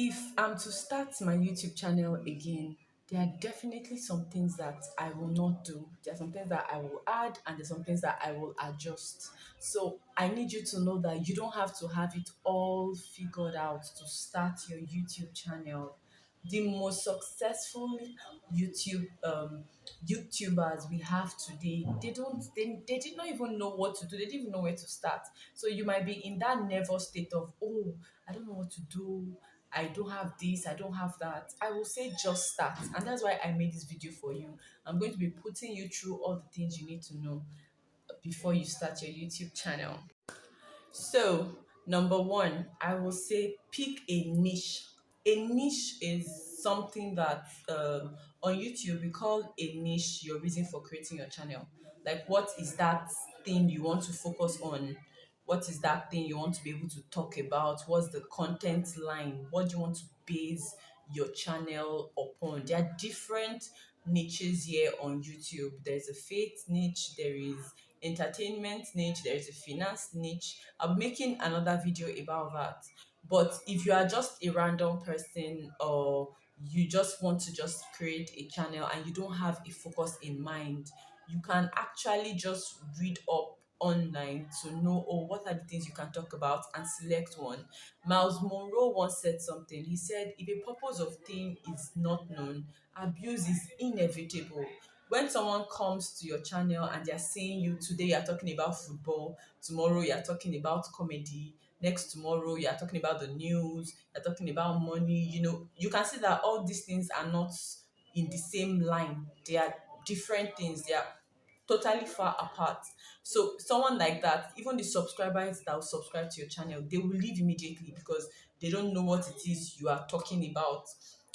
If I'm to start my YouTube channel again, there are definitely some things that I will not do. There are some things that I will add, and there's some things that I will adjust. So I need you to know that you don't have to have it all figured out to start your YouTube channel. The most successful YouTube YouTubers we have today, they did not even know what to do. They didn't even know where to start. So you might be in that nervous state of, oh, I don't know what to do. I don't have this, I don't have that. I will say just start. And that's why I made this video for you. I'm going to be putting you through all the things you need to know before you start your YouTube channel. So, number one, I will say pick a niche. A niche is something that on YouTube we call a niche your reason for creating your channel. Like, what is that thing you want to focus on? What is that thing you want to be able to talk about? What's the content line? What do you want to base your channel upon? There are different niches here on YouTube. There's a faith niche, there is entertainment niche, there is a finance niche. I'm making another video about that. But if you are just a random person, or you just want to just create a channel and you don't have a focus in mind, you can actually just read up online to know, oh, what are the things you can talk about, and select one. Miles Monroe once said something. He said, if a purpose of thing is not known, abuse is inevitable. When someone comes to your channel and they're seeing you, today you're talking about football, tomorrow you're talking about comedy, next tomorrow you're talking about the news, you're talking about money, you can see that all these things are not in the same line. They are different things. They are totally far apart. So someone like that, even the subscribers that will subscribe to your channel, they will leave immediately because they don't know what it is you are talking about.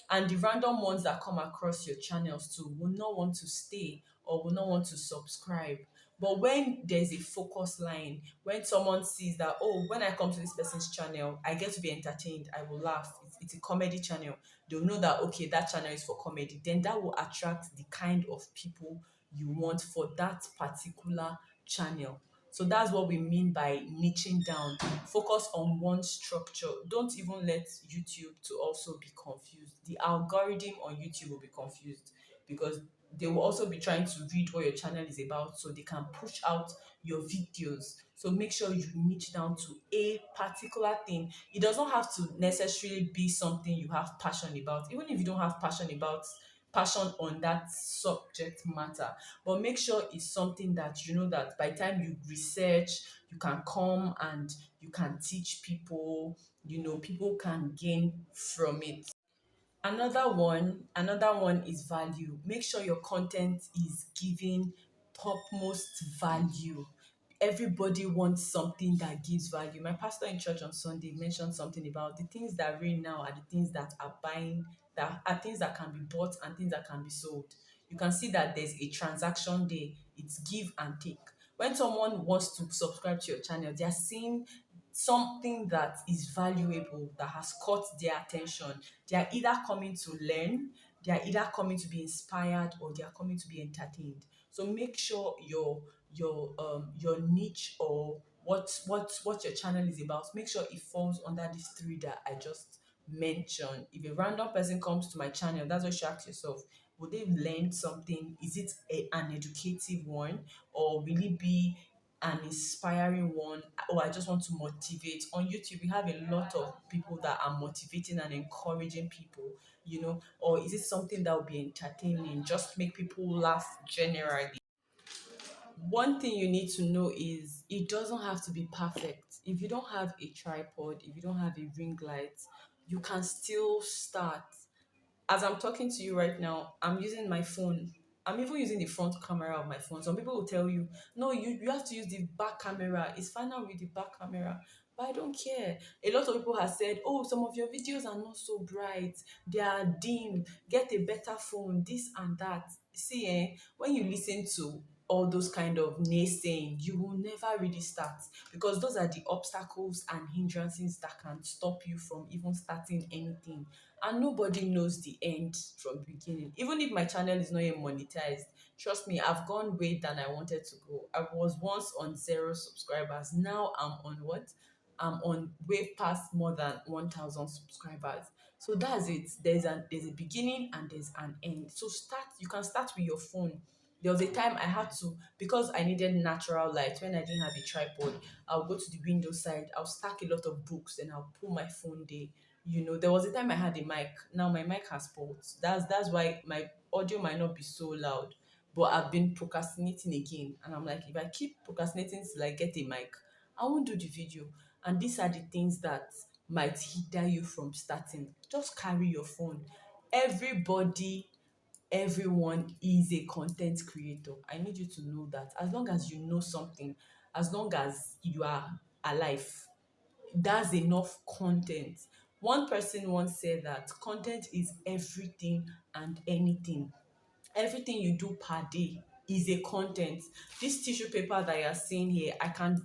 And the random ones that come across your channels too will not want to stay or will not want to subscribe. But when there's a focus line, when someone sees that, oh, when I come to this person's channel, I get to be entertained, I will laugh. It's a comedy channel. They'll know that, okay, that channel is for comedy. Then that will attract the kind of people you want for that particular channel. So that's what we mean by niching down. Focus on one structure. Don't even let YouTube to also be confused. The algorithm on YouTube will be confused because they will also be trying to read what your channel is about so they can push out your videos. So make sure you niche down to a particular thing. It does not have to necessarily be something you have passion about. Even if you don't have passion on that subject matter, but make sure it's something that you know that by the time you research, you can come and you can teach people, people can gain from it. Another one is value. Make sure your content is giving topmost value. Everybody wants something that gives value. My pastor in church on Sunday mentioned something about the things that reign now are the things that are buying, that are things that can be bought and things that can be sold. You can see that there's a transaction there. It's give and take. When someone wants to subscribe to your channel, they are seeing something that is valuable, that has caught their attention. They are either coming to learn, they are either coming to be inspired, or they are coming to be entertained. So make sure your niche, or what your channel is about, make sure it falls under these three that I just mentioned. If a random person comes to my channel, that's what you should ask yourself. Would they learn something? Is it an educative one, or will it be an inspiring one, or I just want to motivate? On YouTube, we have a lot of people that are motivating and encouraging people, or is it something that will be entertaining, just make people laugh generally? One thing you need to know is it doesn't have to be perfect. If you don't have a tripod, if you don't have a ring light, you can still start. As I'm talking to you right now, I'm using my phone. I'm even using the front camera of my phone. Some people will tell you, no, you have to use the back camera. It's fine now with the back camera. But I don't care. A lot of people have said, oh, some of your videos are not so bright. They are dim. Get a better phone, this and that. See, when you listen to all those kind of naysaying, you will never really start, because those are the obstacles and hindrances that can stop you from even starting anything. And nobody knows the end from the beginning. Even if my channel is not yet monetized, trust me, I've gone way than I wanted to go. I was once on 0 subscribers. Now I'm on what? I'm on way past more than 1,000 subscribers. So that's it. There's a beginning and there's an end. So you can start with your phone. There was a time I had to, because I needed natural light when I didn't have a tripod. I'll go to the window side, I'll stack a lot of books, and I'll pull my phone there. There was a time I had a mic. Now my mic has faults. That's why my audio might not be so loud. But I've been procrastinating again. And I'm like, if I keep procrastinating till I get a mic, I won't do the video. And these are the things that might hinder you from starting. Just carry your phone. Everybody, everyone is a content creator. I need you to know that. As long as you know something, as long as you are alive, that's enough content. One person once said that content is everything and anything. Everything you do per day is a content. This tissue paper that you're seeing here, I can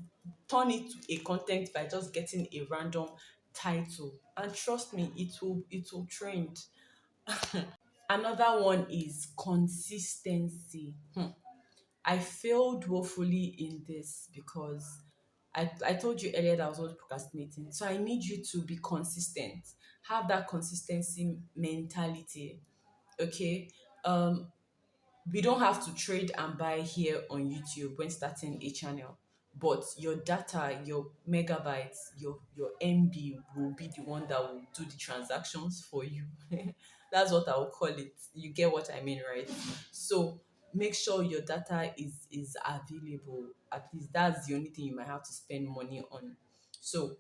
turn it to a content by just getting a random title, and trust me, it will trend. Another one is consistency. I failed woefully in this because I told you earlier that I was always procrastinating. So I need you to be consistent. Have that consistency mentality. Okay. We don't have to trade and buy here on YouTube when starting a channel, but your data, your megabytes, your MB will be the one that will do the transactions for you. That's what I will call it. You get what I mean, right? So make sure your data is available. At least that's the only thing you might have to spend money on. So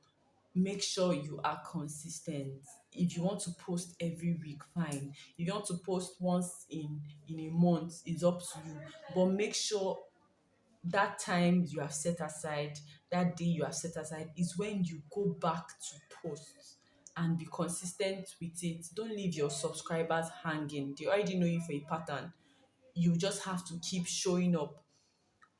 make sure you are consistent. If you want to post every week, fine. If you want to post once in a month, it's up to you. But make sure that time you have set aside, that day you have set aside, is when you go back to post, and be consistent with it. Don't leave your subscribers hanging. They already know you for a pattern. You just have to keep showing up.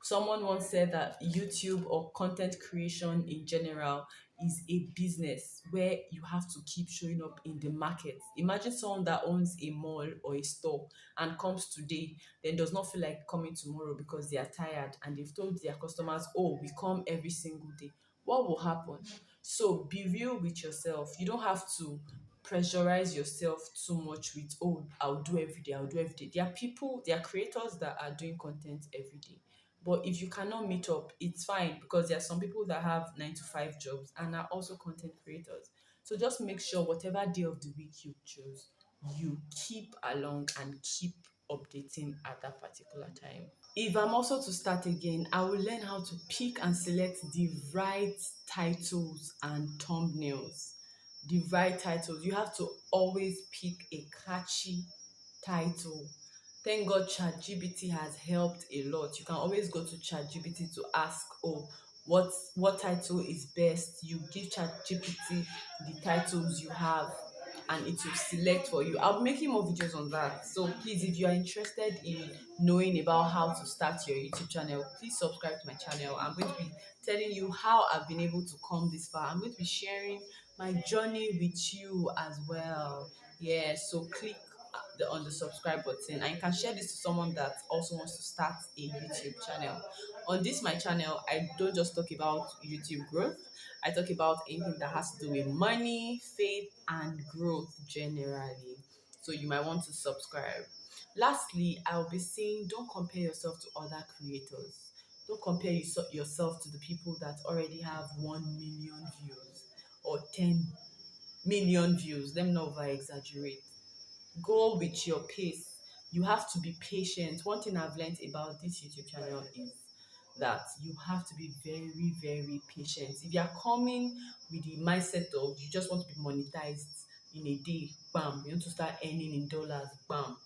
Someone once said that YouTube or content creation in general is a business where you have to keep showing up in the market. Imagine someone that owns a mall or a store and comes today, then does not feel like coming tomorrow because they are tired and they've told their customers, oh, we come every single day. What will happen? So be real with yourself. You don't have to pressurize yourself too much with, oh, I'll do every day, I'll do every day. There are people, there are creators that are doing content every day. But if you cannot meet up, it's fine, because there are some people that have 9 to 5 jobs and are also content creators. So just make sure whatever day of the week you choose, you keep along and keep updating at that particular time. If I'm also to start again, I will learn how to pick and select the right titles and thumbnails. The right titles. You have to always pick a catchy title. Thank God ChatGPT has helped a lot. You can always go to ChatGPT to ask, oh, what title is best. You give ChatGPT the titles you have and it will select for you. I'll be making more videos on that. So please, if you are interested in knowing about how to start your YouTube channel, please subscribe to my channel. I'm going to be telling you how I've been able to come this far. I'm going to be sharing my journey with you as well. Yeah, so click on the subscribe button, and you can share this to someone that also wants to start a YouTube channel. On this my channel, I don't just talk about YouTube growth. I talk about anything that has to do with money, faith, and growth generally. So you might want to subscribe. Lastly, I'll be saying, don't compare yourself to other creators. Don't compare yourself to the people that already have 1 million views or 10 million views. Let me not over exaggerate. Go with your pace. You have to be patient. One thing I've learned about this YouTube channel is that you have to be very, very patient. If you are coming with the mindset of you just want to be monetized in a day, bam, you want to start earning in dollars, bam,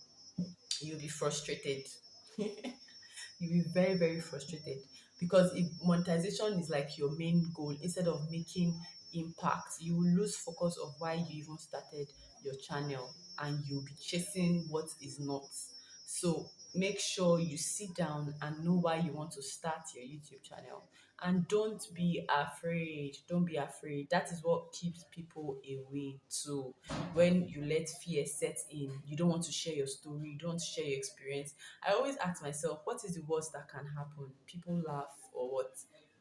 you'll be frustrated. You'll be very, very frustrated, because if monetization is like your main goal instead of making impact, you will lose focus of why you even started your channel, and you'll be chasing what is not. So make sure you sit down and know why you want to start your YouTube channel, and don't be afraid. Don't be afraid. That is what keeps people away too. When you let fear set in, you don't want to share your story, you don't want to share your experience. I always ask myself, what is the worst that can happen? People laugh or what?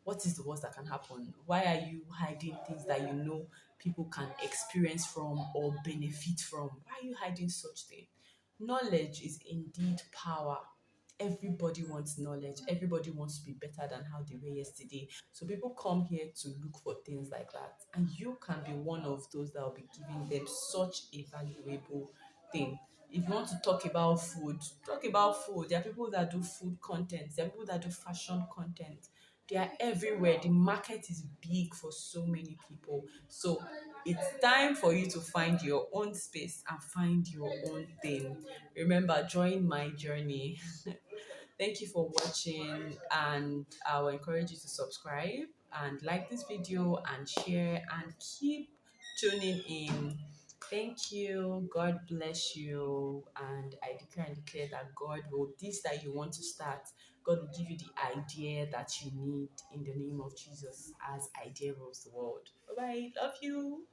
What is the worst that can happen? Why are you hiding things that you know people can experience from or benefit from? Why are you hiding such things? Knowledge is indeed power. Everybody wants knowledge. Everybody wants to be better than how they were yesterday. So people come here to look for things like that. And you can be one of those that will be giving them such a valuable thing. If you want to talk about food, talk about food. There are people that do food content. There are people that do fashion content. They are everywhere. The market is big for so many people. So it's time for you to find your own space and find your own thing. Remember, join my journey. Thank you for watching, and I will encourage you to subscribe and like this video and share and keep tuning in. Thank you. God bless you. And I declare and declare that God will, this that you want to start, God will give you the idea that you need in the name of Jesus as idea rules the world. Bye bye. Love you.